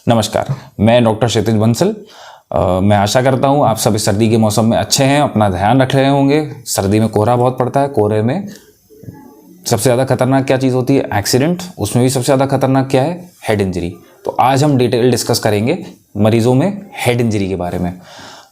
नमस्कार, मैं डॉक्टर क्षितिज बंसल। मैं आशा करता हूँ आप सब इस सर्दी के मौसम में अच्छे हैं, अपना ध्यान रख रहे होंगे। सर्दी में कोहरा बहुत पड़ता है। कोहरे में सबसे ज़्यादा खतरनाक क्या चीज़ होती है? एक्सीडेंट। उसमें भी सबसे ज़्यादा खतरनाक क्या है? Head injury. तो आज हम डिटेल डिस्कस करेंगे मरीजों में हेड इंजरी के बारे में।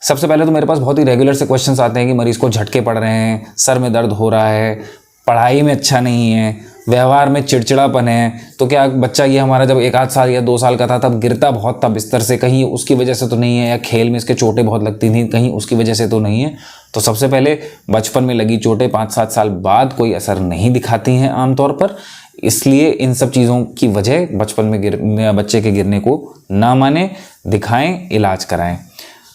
सबसे पहले तो मेरे पास बहुत ही रेगुलर से क्वेश्चंस आते हैं कि मरीज़ को झटके पड़ रहे हैं, सर में दर्द हो रहा है, पढ़ाई में अच्छा नहीं है, व्यवहार में चिड़चिड़ापन है। तो क्या बच्चा ये हमारा जब 1 आध साल या 2 साल का था तब गिरता बहुत था बिस्तर से, कहीं उसकी वजह से तो नहीं है, या खेल में इसके चोटें बहुत लगती थी, कहीं उसकी वजह से तो नहीं है? तो सबसे पहले बचपन में लगी चोटें 5-7 साल बाद कोई असर नहीं दिखाती हैं आमतौर पर। इसलिए इन सब चीज़ों की वजह बचपन में बच्चे के गिरने को ना माने, दिखाएं, इलाज कराएं।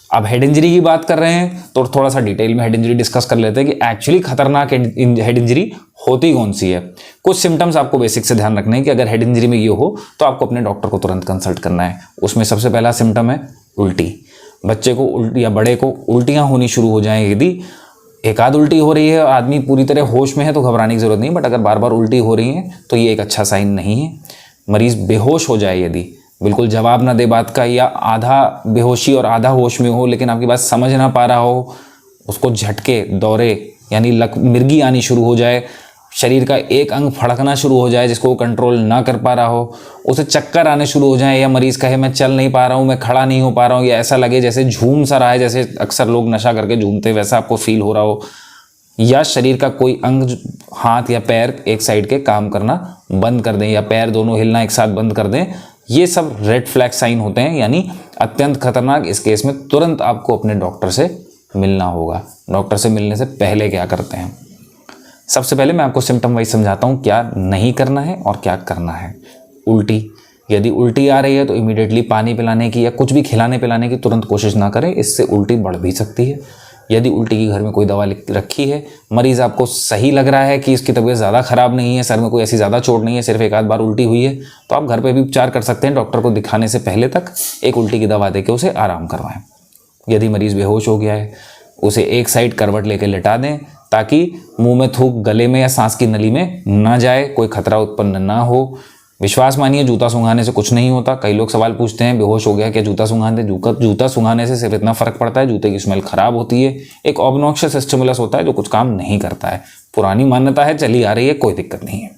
अब हेड इंजरी की बात कर रहे हैं तो थोड़ा सा डिटेल में हेड इंजरी डिस्कस कर लेते हैं कि एक्चुअली खतरनाक हेड इंजरी होती कौन सी है। कुछ सिम्टम्स आपको बेसिक से ध्यान रखने हैं कि अगर हेड इंजरी में ये हो तो आपको अपने डॉक्टर को तुरंत कंसल्ट करना है। उसमें सबसे पहला सिम्टम है उल्टी। बच्चे को उल्टी या बड़े को उल्टियाँ होनी शुरू हो जाएं। यदि एक आध उल्टी हो रही है और आदमी पूरी तरह होश में है तो घबराने की जरूरत नहीं, बट अगर बार बार उल्टी हो रही है तो ये एक अच्छा साइन नहीं है। मरीज बेहोश हो जाए, यदि बिल्कुल जवाब ना दे बात का, या आधा बेहोशी और आधा होश में हो लेकिन आपकी बात समझ ना पा रहा हो, उसको झटके, दौरे यानी मिर्गी आनी शुरू हो जाए, शरीर का एक अंग फड़कना शुरू हो जाए जिसको वो कंट्रोल ना कर पा रहा हो, उसे चक्कर आने शुरू हो जाए, या मरीज़ कहे मैं चल नहीं पा रहा हूँ, मैं खड़ा नहीं हो पा रहा हूँ, या ऐसा लगे जैसे झूम सा रहा है, जैसे अक्सर लोग नशा करके झूमते वैसा आपको फील हो रहा हो, या शरीर का कोई अंग, हाथ या पैर एक साइड के काम करना बंद कर दें, या पैर दोनों हिलना एक साथ बंद कर दें, ये सब रेड फ्लैग साइन होते हैं, यानी अत्यंत खतरनाक। इस केस में तुरंत आपको अपने डॉक्टर से मिलना होगा। डॉक्टर से मिलने से पहले क्या करते हैं? सबसे पहले मैं आपको सिम्टम वाइज समझाता हूँ क्या नहीं करना है और क्या करना है। उल्टी, यदि उल्टी आ रही है तो इमीडिएटली पानी पिलाने की या कुछ भी खिलाने पिलाने की तुरंत कोशिश ना करें, इससे उल्टी बढ़ भी सकती है। यदि उल्टी की घर में कोई दवा रखी है, मरीज़ आपको सही लग रहा है कि इसकी तबीयत ज़्यादा ख़राब नहीं है, सर में कोई ऐसी ज़्यादा चोट नहीं है, सिर्फ 1 आध बार उल्टी हुई है, तो आप घर पे भी उपचार कर सकते हैं। डॉक्टर को दिखाने से पहले तक एक उल्टी की दवा देके उसे आराम करवाएं। यदि मरीज़ बेहोश हो गया है, उसे एक साइड करवट लेके लेटा दें ताकि मुंह में थूक गले में या सांस की नली में ना जाए, कोई खतरा उत्पन्न ना हो। विश्वास मानिए, जूता सूंघाने से कुछ नहीं होता। कई लोग सवाल पूछते हैं बेहोश हो गया क्या जूता सूंघाने? जूता सूंघाने से सिर्फ इतना फर्क पड़ता है, जूते की स्मेल खराब होती है। एक ऑब्नॉक्शियस स्टिमुलस होता है जो कुछ काम नहीं करता है। पुरानी मान्यता है, चली आ रही है, कोई दिक्कत नहीं है।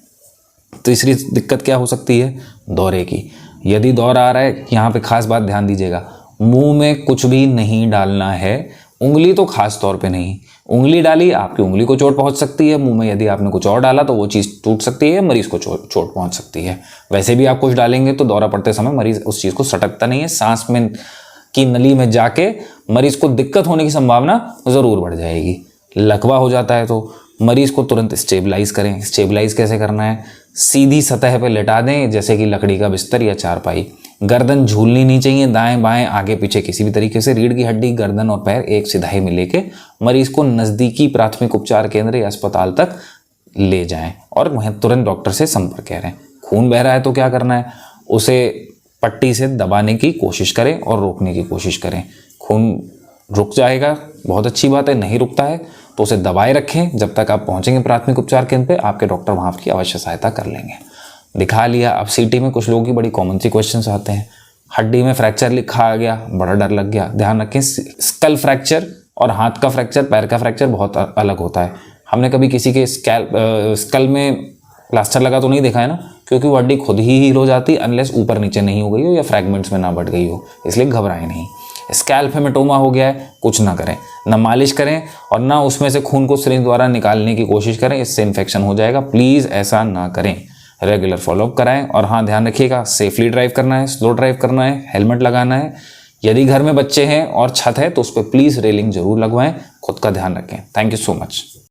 तीसरी दिक्कत क्या हो सकती है? दौरे की। यदि दौरा आ रहा है, यहाँ पे खास बात ध्यान दीजिएगा, मुंह में कुछ भी नहीं डालना है, उंगली तो खास तौर पे नहीं। उंगली डाली, आपकी उंगली को चोट पहुंच सकती है। मुंह में यदि आपने कुछ और डाला तो वो चीज़ टूट सकती है, मरीज को चोट पहुंच सकती है। वैसे भी आप कुछ डालेंगे तो दौरा पड़ते समय मरीज उस चीज़ को सटकता नहीं है, सांस में की नली में जाके मरीज को दिक्कत होने की संभावना ज़रूर बढ़ जाएगी। लकवा हो जाता है तो मरीज को तुरंत स्टेबलाइज करें। स्टेबलाइज कैसे करना है? सीधी सतह पर लेटा दें, जैसे कि लकड़ी का बिस्तर या चारपाई। गर्दन झूलनी नहीं चाहिए, दाएं बाएं आगे पीछे किसी भी तरीके से। रीढ़ की हड्डी, गर्दन और पैर एक सिधाई में लेके मरीज को नज़दीकी प्राथमिक उपचार केंद्र या अस्पताल तक ले जाएं और वहीं तुरंत डॉक्टर से संपर्क करें। खून बह रहा है तो क्या करना है? उसे पट्टी से दबाने की कोशिश करें और रोकने की कोशिश करें। खून रुक जाएगा, बहुत अच्छी बात है। नहीं रुकता है तो उसे दबाए रखें जब तक आप पहुँचेंगे प्राथमिक उपचार केंद्र पे। आपके डॉक्टर वहाँ की अवश्य सहायता कर लेंगे। दिखा लिया। अब सीटी में कुछ लोगों की बड़ी कॉमन सी क्वेश्चंस आते हैं। हड्डी में फ्रैक्चर लिखा आ गया, बड़ा डर लग गया। ध्यान रखें, स्कल फ्रैक्चर और हाथ का फ्रैक्चर, पैर का फ्रैक्चर बहुत अलग होता है। हमने कभी किसी के स्कल में प्लास्टर लगा तो नहीं देखा है ना, क्योंकि वो हड्डी खुद ही हील हो जाती है अनलेस ऊपर नीचे नहीं हो गई हो या फ्रैगमेंट्स में ना बढ़ गई हो, इसलिए घबराएं नहीं। स्कैल्प हेमेटोमा हो गया है, कुछ ना करें, ना मालिश करें और ना उसमें से खून को सिरिंज द्वारा निकालने की कोशिश करें, इससे इन्फेक्शन हो जाएगा। प्लीज़ ऐसा ना करें। रेगुलर फॉलोअप कराएं और हाँ, ध्यान रखिएगा, सेफली ड्राइव करना है, स्लो ड्राइव करना है, हेलमेट लगाना है। यदि घर में बच्चे हैं और छत है तो उस पर प्लीज़ रेलिंग जरूर लगवाएं। खुद का ध्यान रखें। Thank you so much.